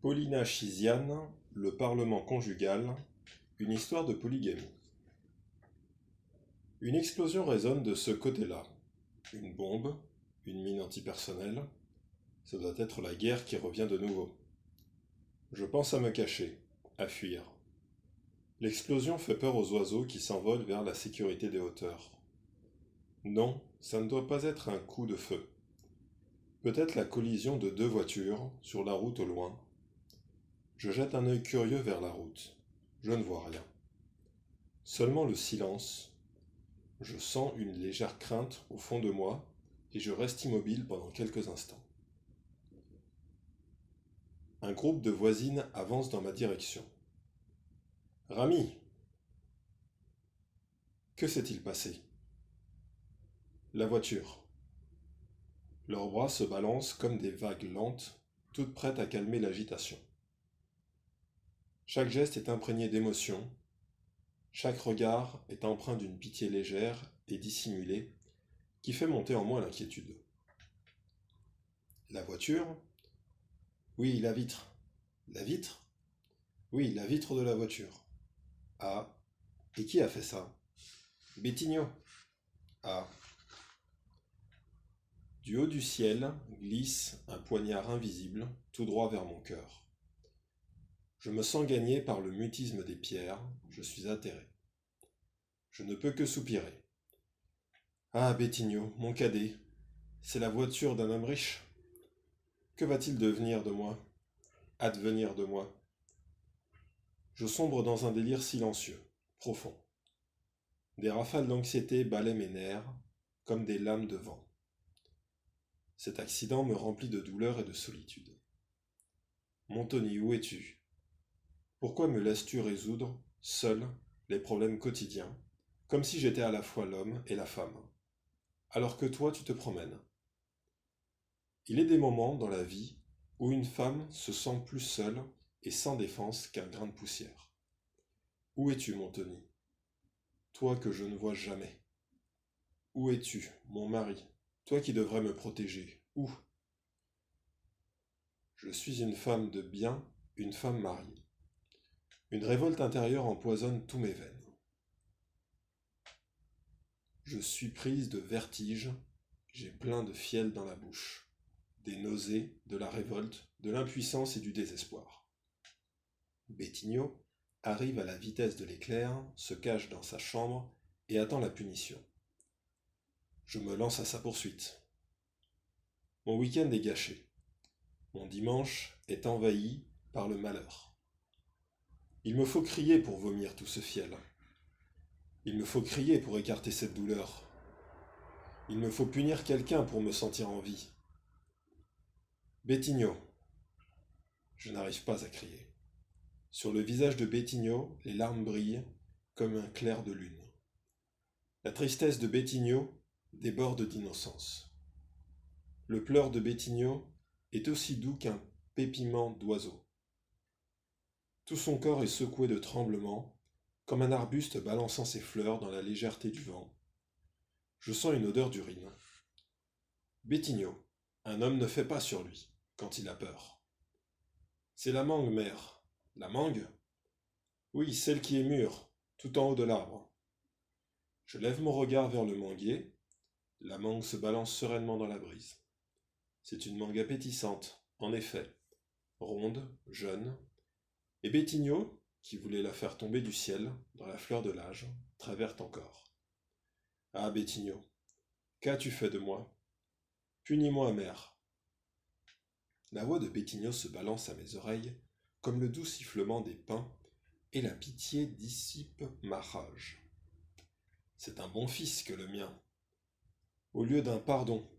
Paulina Chiziane, le Parlement conjugal, une histoire de polygamie. Une explosion résonne de ce côté-là. Une bombe, une mine antipersonnelle. Ce doit être la guerre qui revient de nouveau. Je pense à me cacher, à fuir. L'explosion fait peur aux oiseaux qui s'envolent vers la sécurité des hauteurs. Non, ça ne doit pas être un coup de feu. Peut-être la collision de deux voitures, sur la route au loin. Je jette un œil curieux vers la route. Je ne vois rien. Seulement le silence. Je sens une légère crainte au fond de moi et je reste immobile pendant quelques instants. Un groupe de voisines avance dans ma direction. Rami! Que s'est-il passé? La voiture. Leurs bras se balancent comme des vagues lentes, toutes prêtes à calmer l'agitation. Chaque geste est imprégné d'émotion, chaque regard est empreint d'une pitié légère et dissimulée qui fait monter en moi l'inquiétude. La voiture? Oui, la vitre. La vitre? Oui, la vitre de la voiture. Ah, et qui a fait ça? Bettigno. Ah. Du haut du ciel glisse un poignard invisible, tout droit vers mon cœur. Je me sens gagné par le mutisme des pierres, je suis atterré. Je ne peux que soupirer. Ah, Bettigno, mon cadet, c'est la voiture d'un homme riche. Que va-t-il devenir de moi? Advenir de moi? Je sombre dans un délire silencieux, profond. Des rafales d'anxiété balaient mes nerfs, comme des lames de vent. Cet accident me remplit de douleur et de solitude. Mon Tony, où es-tu? Pourquoi me laisses-tu résoudre, seul, les problèmes quotidiens, comme si j'étais à la fois l'homme et la femme, alors que toi tu te promènes? Il est des moments dans la vie où une femme se sent plus seule et sans défense qu'un grain de poussière. Où es-tu, mon Tony? Toi que je ne vois jamais. Où es-tu, mon mari? Toi qui devrais me protéger. Où? Je suis une femme de bien, une femme mariée. Une révolte intérieure empoisonne tous mes veines. Je suis prise de vertige, j'ai plein de fiel dans la bouche, des nausées, de la révolte, de l'impuissance et du désespoir. Bettigno arrive à la vitesse de l'éclair, se cache dans sa chambre et attend la punition. Je me lance à sa poursuite. Mon week-end est gâché. Mon dimanche est envahi par le malheur. Il me faut crier pour vomir tout ce fiel. Il me faut crier pour écarter cette douleur. Il me faut punir quelqu'un pour me sentir en vie. Bettigno. Je n'arrive pas à crier. Sur le visage de Bettigno, les larmes brillent comme un clair de lune. La tristesse de Bettigno déborde d'innocence. Le pleur de Bettigno est aussi doux qu'un pépiment d'oiseau. Tout son corps est secoué de tremblements, comme un arbuste balançant ses fleurs dans la légèreté du vent. Je sens une odeur d'urine. Bettigno, un homme ne fait pas sur lui, quand il a peur. C'est la mangue, mère. La mangue? Oui, celle qui est mûre, tout en haut de l'arbre. Je lève mon regard vers le manguier. La mangue se balance sereinement dans la brise. C'est une mangue appétissante, en effet, ronde, jeune, et Bettigno, qui voulait la faire tomber du ciel, dans la fleur de l'âge, traverte encore. Ah, Bettigno, qu'as-tu fait de moi? Punis-moi, mère. La voix de Bettigno se balance à mes oreilles, comme le doux sifflement des pins, et la pitié dissipe ma rage. C'est un bon fils que le mien. Au lieu d'un pardon,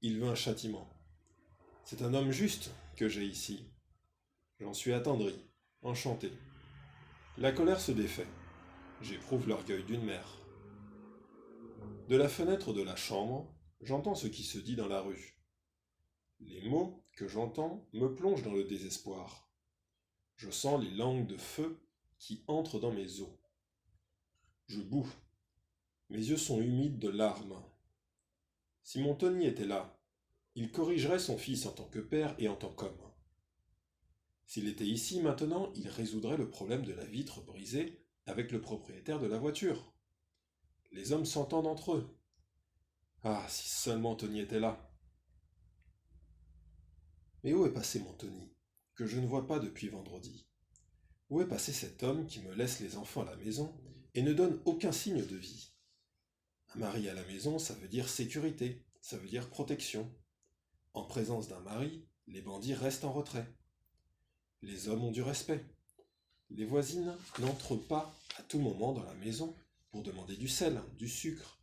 il veut un châtiment. C'est un homme juste que j'ai ici. J'en suis attendri, enchanté. La colère se défait. J'éprouve l'orgueil d'une mère. De la fenêtre de la chambre, j'entends ce qui se dit dans la rue. Les mots que j'entends me plongent dans le désespoir. Je sens les langues de feu qui entrent dans mes os. Je boue. Mes yeux sont humides de larmes. Si mon Tony était là, il corrigerait son fils en tant que père et en tant qu'homme. S'il était ici maintenant, il résoudrait le problème de la vitre brisée avec le propriétaire de la voiture. Les hommes s'entendent entre eux. Ah, si seulement Tony était là. Mais où est passé mon Tony, que je ne vois pas depuis vendredi? Où est passé cet homme qui me laisse les enfants à la maison et ne donne aucun signe de vie? Un mari à la maison, ça veut dire sécurité, ça veut dire protection. En présence d'un mari, les bandits restent en retrait. Les hommes ont du respect. Les voisines n'entrent pas à tout moment dans la maison pour demander du sel, du sucre,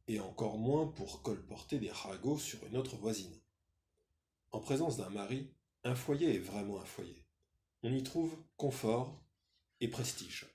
et encore moins pour colporter des ragots sur une autre voisine. En présence d'un mari, un foyer est vraiment un foyer. On y trouve confort et prestige.